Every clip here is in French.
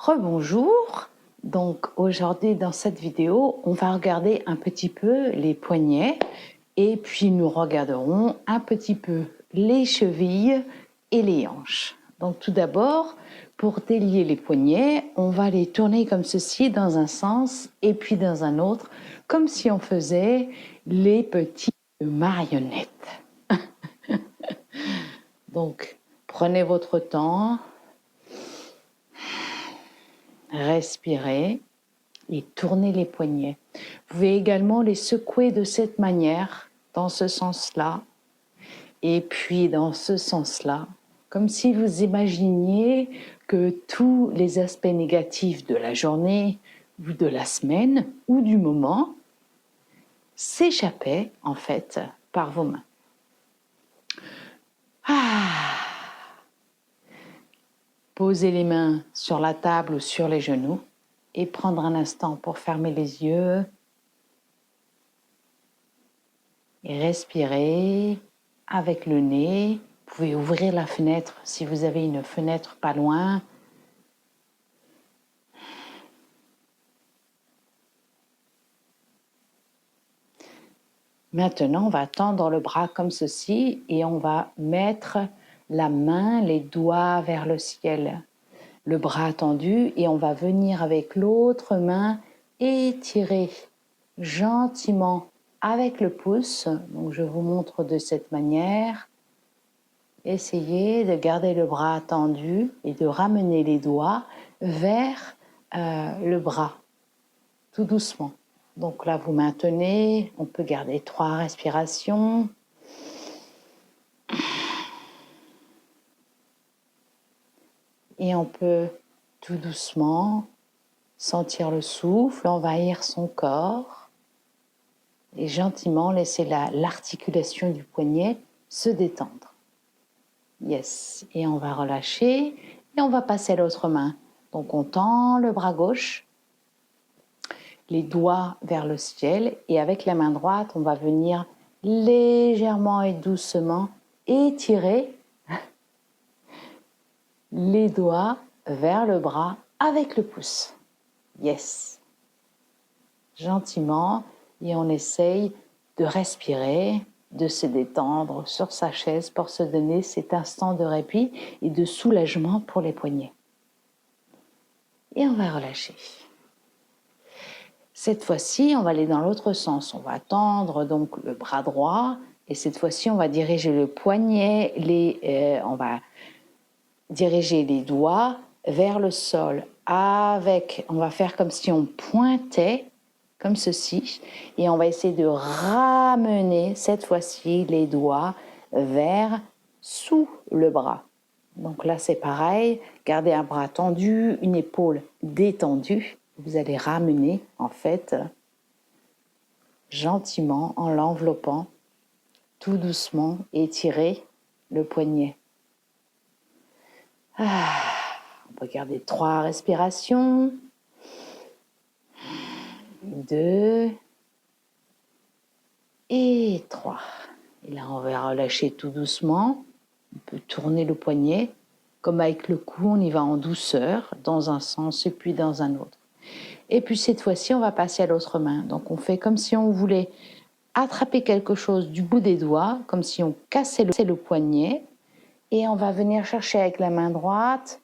Rebonjour, donc aujourd'hui dans cette vidéo, on va regarder un petit peu les poignets et puis nous regarderons un petit peu les chevilles et les hanches. Donc tout d'abord, pour délier les poignets, on va les tourner comme ceci dans un sens et puis dans un autre, comme si on faisait les petites marionnettes. Donc prenez votre temps. Respirez et tournez les poignets. Vous pouvez également les secouer de cette manière, dans ce sens-là, et puis dans ce sens-là, comme si vous imaginiez que tous les aspects négatifs de la journée, ou de la semaine, ou du moment, s'échappaient en fait par vos mains. Posez les mains sur la table ou sur les genoux et prendre un instant pour fermer les yeux et respirer avec le nez. Vous pouvez ouvrir la fenêtre si vous avez une fenêtre pas loin. Maintenant, on va tendre le bras comme ceci et on va mettre la main, les doigts vers le ciel. Le bras tendu et on va venir avec l'autre main étirer gentiment avec le pouce. Donc je vous montre de cette manière. Essayez de garder le bras tendu et de ramener les doigts vers le bras, tout doucement. Donc là, vous maintenez, on peut garder 3 respirations. Et on peut tout doucement sentir le souffle envahir son corps et gentiment laisser l'articulation du poignet se détendre. Yes, et on va relâcher et on va passer à l'autre main. Donc on tend le bras gauche, les doigts vers le ciel et avec la main droite, on va venir légèrement et doucement étirer les doigts vers le bras avec le pouce. Yes. Gentiment et on essaye de respirer, de se détendre sur sa chaise pour se donner cet instant de répit et de soulagement pour les poignets. Et on va relâcher. Cette fois-ci, on va aller dans l'autre sens. On va tendre donc le bras droit et cette fois-ci, on va diriger le poignet, on va diriger les doigts vers le sol. On va faire comme si on pointait, comme ceci, et on va essayer de ramener cette fois-ci les doigts vers sous le bras. Donc là, c'est pareil, gardez un bras tendu, une épaule détendue. Vous allez ramener, en fait, gentiment, en l'enveloppant, tout doucement, étirer le poignet. On peut garder 3 respirations. 2 et 3. Et là, on va relâcher tout doucement. On peut tourner le poignet. Comme avec le cou, on y va en douceur, dans un sens et puis dans un autre. Et puis cette fois-ci, on va passer à l'autre main. Donc on fait comme si on voulait attraper quelque chose du bout des doigts, comme si on cassait le poignet. Et on va venir chercher avec la main droite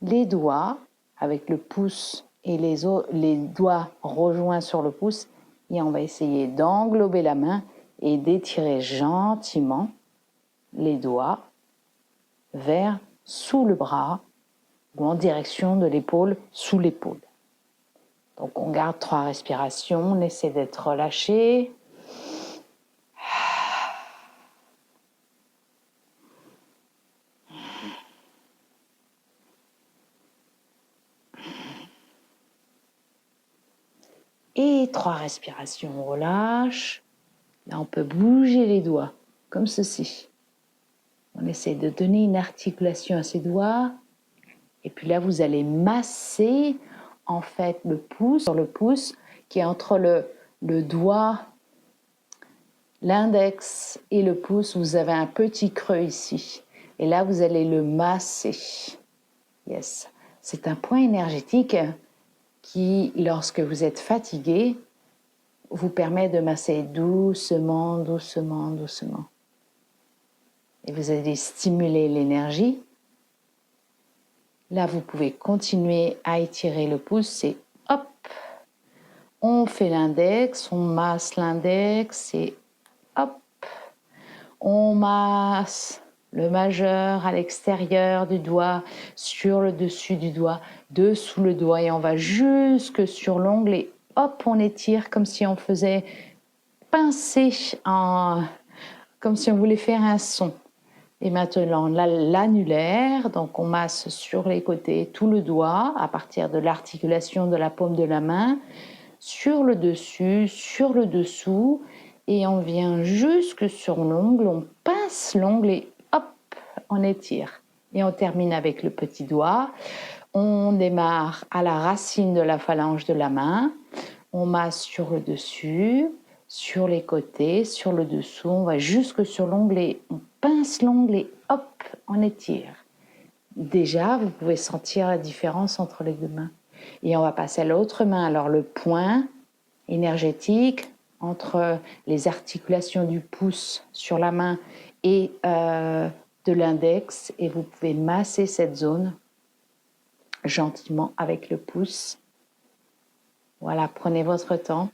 les doigts, avec le pouce et les doigts rejoints sur le pouce. Et on va essayer d'englober la main et d'étirer gentiment les doigts vers sous le bras ou en direction de l'épaule, sous l'épaule. Donc on garde 3 respirations, on essaie d'être relâché. Et 3 respirations, on relâche. Là, on peut bouger les doigts, comme ceci. On essaie de donner une articulation à ces doigts. Et puis là, vous allez masser, en fait, le pouce, sur le pouce, qui est entre le doigt, l'index et le pouce. Vous avez un petit creux ici. Et là, vous allez le masser. Yes. C'est un point énergétique qui, lorsque vous êtes fatigué, vous permet de masser doucement, doucement, doucement. Et vous allez stimuler l'énergie. Là, vous pouvez continuer à étirer le pouce et hop, on fait l'index, on masse l'index et hop, on masse le majeur à l'extérieur du doigt, sur le dessus du doigt, dessous le doigt et on va jusque sur l'ongle et hop, on étire comme si on faisait pincer, comme si on voulait faire un son. Et maintenant, l'annulaire, donc on masse sur les côtés tout le doigt à partir de l'articulation de la paume de la main, sur le dessus, sur le dessous, et on vient jusque sur l'ongle, on pince l'ongle et hop, on étire. Et on termine avec le petit doigt. On démarre à la racine de la phalange de la main, on masse sur le dessus, sur les côtés, sur le dessous, on va jusque sur l'ongle et on pince l'ongle et hop, on étire. Déjà, vous pouvez sentir la différence entre les deux mains. Et on va passer à l'autre main. Alors le point énergétique entre les articulations du pouce sur la main et de l'index. Et vous pouvez masser cette zone gentiment avec le pouce. Voilà, prenez votre temps.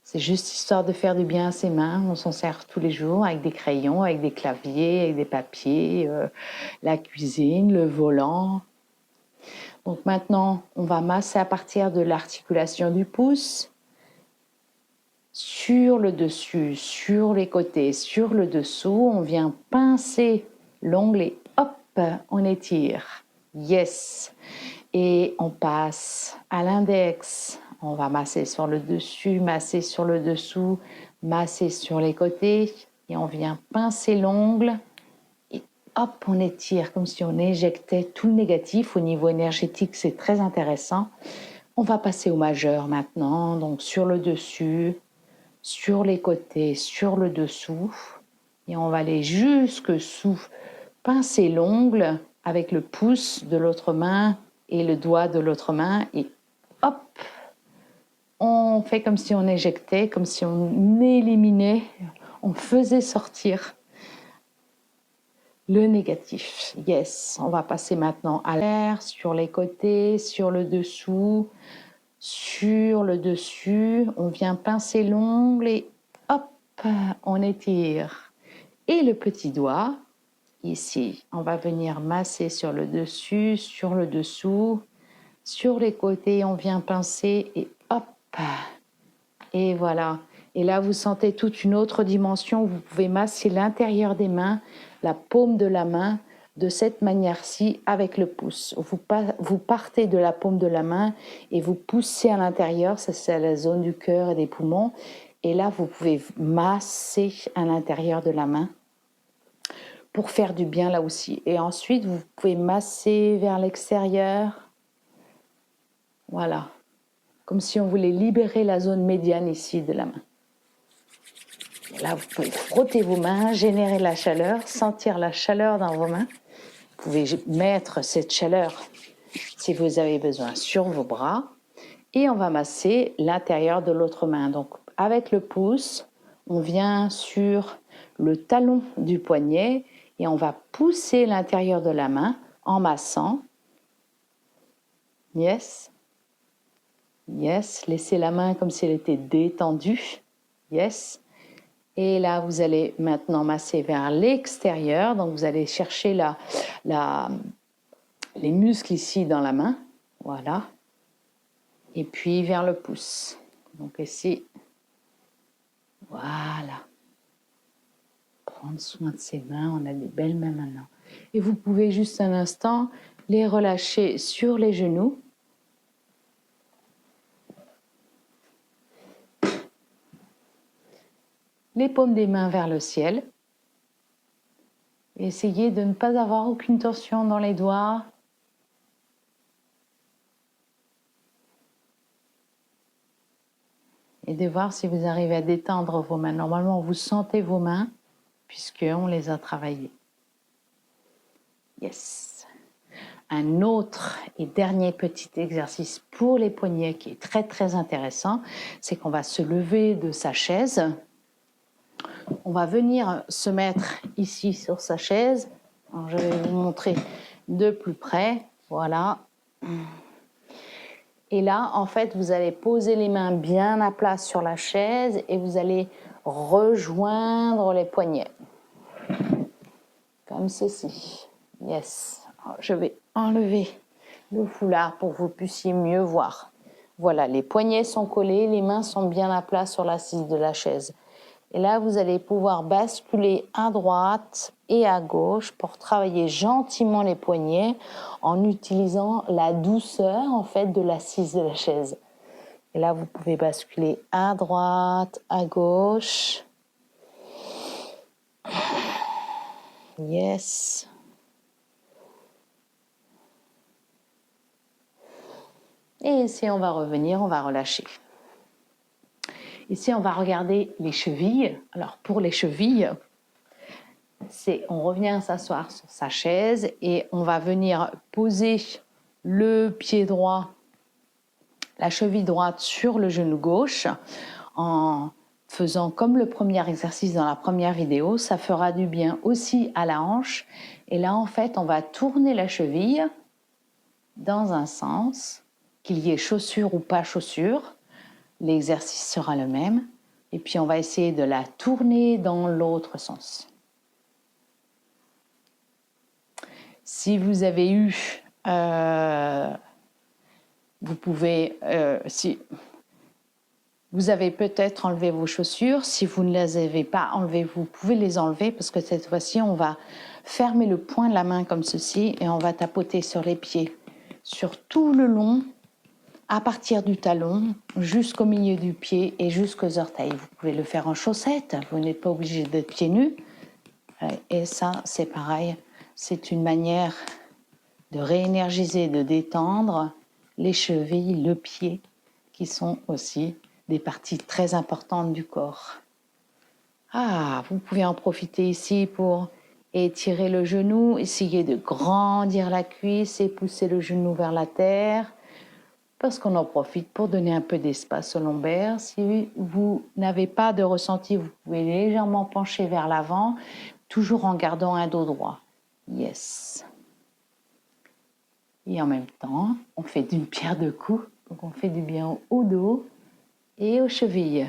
C'est juste histoire de faire du bien à ses mains. On s'en sert tous les jours avec des crayons, avec des claviers, avec des papiers, la cuisine, le volant. Donc maintenant, on va masser à partir de l'articulation du pouce, sur le dessus, sur les côtés, sur le dessous. On vient pincer l'ongle et hop, on étire. Yes. Et on passe à l'index. On va masser sur le dessus, masser sur le dessous, masser sur les côtés. Et on vient pincer l'ongle. Et hop, on étire comme si on éjectait tout le négatif. Au niveau énergétique, c'est très intéressant. On va passer au majeur maintenant. Donc sur le dessus, sur les côtés, sur le dessous. Et on va aller jusque sous. Pincer l'ongle avec le pouce de l'autre main et le doigt de l'autre main et hop, on fait comme si on éjectait, comme si on éliminait, on faisait sortir le négatif. Yes, on va passer maintenant à l'air, sur les côtés, sur le dessous, sur le dessus, on vient pincer l'ongle et hop, on étire. Et le petit doigt, ici, on va venir masser sur le dessus, sur le dessous, sur les côtés, on vient pincer et hop. Et voilà. Et là, vous sentez toute une autre dimension. Vous pouvez masser l'intérieur des mains, la paume de la main, de cette manière-ci avec le pouce. Vous partez de la paume de la main et vous poussez à l'intérieur. Ça, c'est la zone du cœur et des poumons. Et là, vous pouvez masser à l'intérieur de la main pour faire du bien là aussi. Et ensuite, vous pouvez masser vers l'extérieur. Voilà. Comme si on voulait libérer la zone médiane ici de la main. Et là, vous pouvez frotter vos mains, générer la chaleur, sentir la chaleur dans vos mains. Vous pouvez mettre cette chaleur, si vous avez besoin, sur vos bras. Et on va masser l'intérieur de l'autre main. Donc, avec le pouce, on vient sur le talon du poignet et on va pousser l'intérieur de la main en massant. Yes. Yes. Laissez la main comme si elle était détendue. Yes. Et là, vous allez maintenant masser vers l'extérieur. Donc, vous allez chercher les muscles ici dans la main. Voilà. Et puis vers le pouce. Donc ici. Voilà. Prendre soin de ses mains. On a des belles mains maintenant. Et vous pouvez juste un instant les relâcher sur les genoux. Les paumes des mains vers le ciel. Essayez de ne pas avoir aucune tension dans les doigts. Et de voir si vous arrivez à détendre vos mains. Normalement, vous sentez vos mains puisqu'on les a travaillées. Yes. un autre et dernier petit exercice pour les poignets qui est très très intéressant, c'est qu'on va se lever de sa chaise. On va venir se mettre ici sur sa chaise. Alors, je vais vous montrer de plus près. Voilà. Et là, en fait, vous allez poser les mains bien à plat sur la chaise et vous allez rejoindre les poignets. Comme ceci. Yes. Alors, je vais enlever le foulard pour que vous puissiez mieux voir. Voilà, les poignets sont collés, les mains sont bien à plat sur l'assise de la chaise. Et là, vous allez pouvoir basculer à droite et à gauche pour travailler gentiment les poignets en utilisant la douceur en fait de l'assise de la chaise. Et là, vous pouvez basculer à droite, à gauche. Yes. Et ici, on va revenir, on va relâcher. Ici, on va regarder les chevilles. Alors, pour les chevilles, on revient s'asseoir sur sa chaise et on va venir poser le pied droit, la cheville droite sur le genou gauche en faisant comme le premier exercice dans la première vidéo. Ça fera du bien aussi à la hanche. Et là, en fait, on va tourner la cheville dans un sens, qu'il y ait chaussure ou pas chaussure. L'exercice sera le même. Et puis, on va essayer de la tourner dans l'autre sens. Si vous avez eu... vous pouvez... si vous avez peut-être enlevé vos chaussures. Si vous ne les avez pas enlevées, vous pouvez les enlever parce que cette fois-ci, on va fermer le poing de la main comme ceci et on va tapoter sur les pieds, sur tout le long, à partir du talon jusqu'au milieu du pied et jusqu'aux orteils. Vous pouvez le faire en chaussettes, vous n'êtes pas obligé d'être pieds nus. Et ça, c'est pareil, c'est une manière de réénergiser, de détendre les chevilles, le pied, qui sont aussi des parties très importantes du corps. Ah, vous pouvez en profiter ici pour étirer le genou, essayer de grandir la cuisse et pousser le genou vers la terre, parce qu'on en profite pour donner un peu d'espace au lombaire. Si vous n'avez pas de ressenti, vous pouvez légèrement pencher vers l'avant, toujours en gardant un dos droit. Yes. Et en même temps, on fait d'une pierre deux coups. Donc on fait du bien au dos et aux chevilles.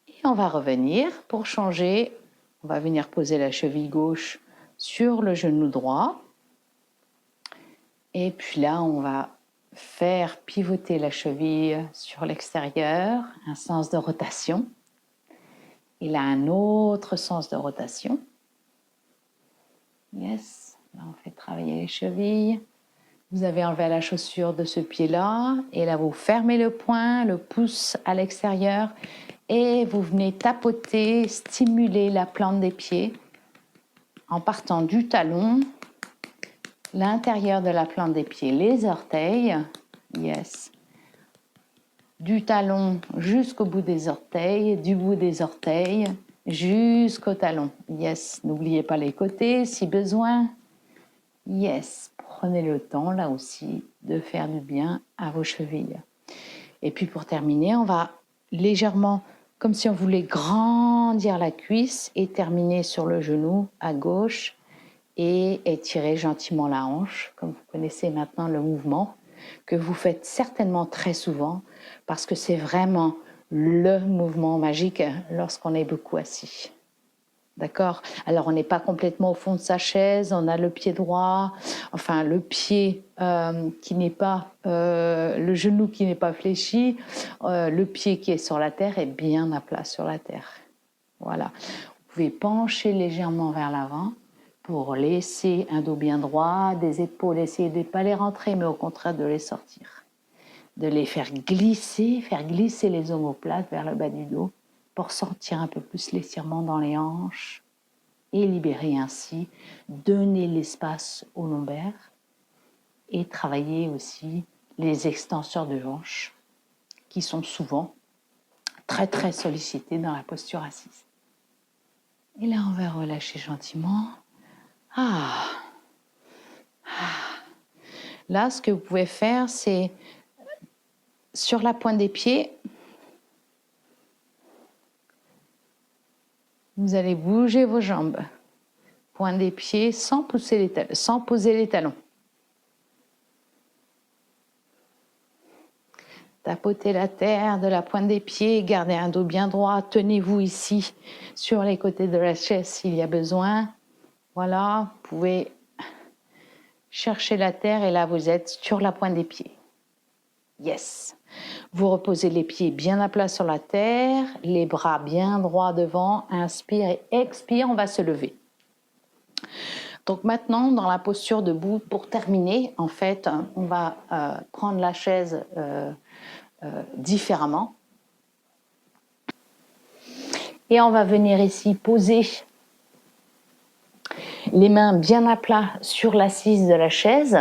Et on va revenir pour changer. On va venir poser la cheville gauche sur le genou droit. Et puis là, on va faire pivoter la cheville sur l'extérieur, un sens de rotation. Et là, un autre sens de rotation. Yes, là on fait travailler les chevilles. Vous avez enlevé la chaussure de ce pied-là et là vous fermez le poing, le pouce à l'extérieur et vous venez tapoter, stimuler la plante des pieds en partant du talon, l'intérieur de la plante des pieds, les orteils, yes, du talon jusqu'au bout des orteils, du bout des orteils jusqu'au talon, yes, n'oubliez pas les côtés si besoin, yes. Prenez le temps, là aussi, de faire du bien à vos chevilles. Et puis, pour terminer, on va légèrement, comme si on voulait grandir la cuisse et terminer sur le genou à gauche et étirer gentiment la hanche, comme vous connaissez maintenant le mouvement, que vous faites certainement très souvent parce que c'est vraiment le mouvement magique lorsqu'on est beaucoup assis. D'accord? Alors, on n'est pas complètement au fond de sa chaise, on a le pied droit, enfin le pied qui n'est pas, le genou qui n'est pas fléchi, le pied qui est sur la terre est bien à plat sur la terre. Voilà. Vous pouvez pencher légèrement vers l'avant pour laisser un dos bien droit, des épaules, essayer de ne pas les rentrer, mais au contraire de les sortir. De les faire glisser les omoplates vers le bas du dos, pour sentir un peu plus l'étirement dans les hanches et libérer ainsi, donner l'espace au lombaire et travailler aussi les extenseurs de hanches qui sont souvent très très sollicités dans la posture assise. Et là, on va relâcher gentiment. Là, ce que vous pouvez faire, c'est sur la pointe des pieds, vous allez bouger vos jambes. Pointe des pieds sans poser les talons. Tapotez la terre de la pointe des pieds, gardez un dos bien droit, tenez-vous ici sur les côtés de la chaise s'il y a besoin. Voilà, vous pouvez chercher la terre et là vous êtes sur la pointe des pieds. Yes. Vous reposez les pieds bien à plat sur la terre, les bras bien droits devant, inspire et expire, on va se lever. Donc maintenant, dans la posture debout, pour terminer, en fait, on va prendre la chaise différemment. Et on va venir ici poser les mains bien à plat sur l'assise de la chaise,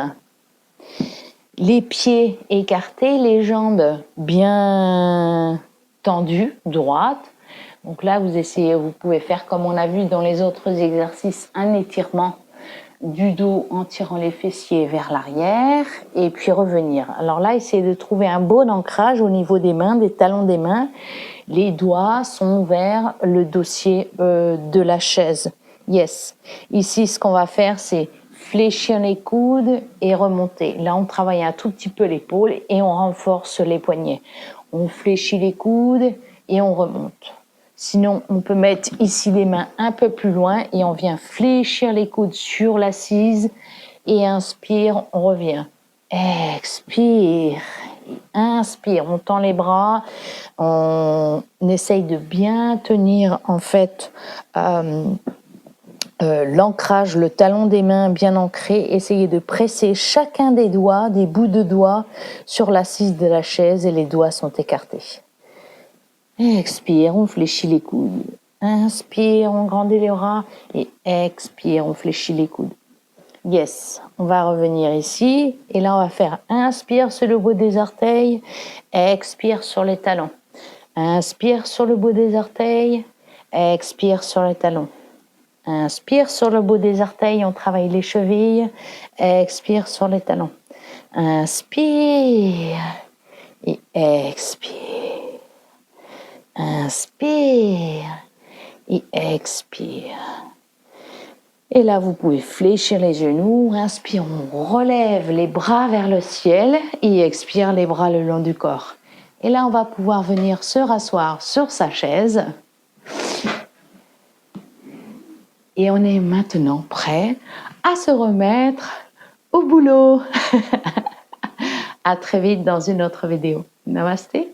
les pieds écartés, les jambes bien tendues, droites. Donc là, vous pouvez faire comme on a vu dans les autres exercices, un étirement du dos en tirant les fessiers vers l'arrière et puis revenir. Alors là, essayez de trouver un bon ancrage au niveau des mains, des talons des mains. Les doigts sont vers le dossier de la chaise. Yes. Ici, ce qu'on va faire, c'est fléchir les coudes et remonter. Là, on travaille un tout petit peu l'épaule et on renforce les poignets. On fléchit les coudes et on remonte. Sinon, on peut mettre ici les mains un peu plus loin et on vient fléchir les coudes sur l'assise et inspire, on revient. Expire, inspire, on tend les bras, on essaye de bien tenir en fait l'ancrage, le talon des mains bien ancré. Essayez de presser chacun des doigts, des bouts de doigts sur l'assise de la chaise et les doigts sont écartés. Expire, on fléchit les coudes. Inspire, on grandit les bras. Et expire, on fléchit les coudes. Yes, on va revenir ici. Et là, on va faire inspire sur le bout des orteils. Expire sur les talons. Inspire sur le bout des orteils. Expire sur les talons. Inspire sur le bout des orteils, on travaille les chevilles. Expire sur les talons. Inspire et expire. Inspire et expire. Et là, vous pouvez fléchir les genoux. Inspire, on relève les bras vers le ciel et expire les bras le long du corps. Et là, on va pouvoir venir se rasseoir sur sa chaise. Et on est maintenant prêt à se remettre au boulot. À très vite dans une autre vidéo. Namasté.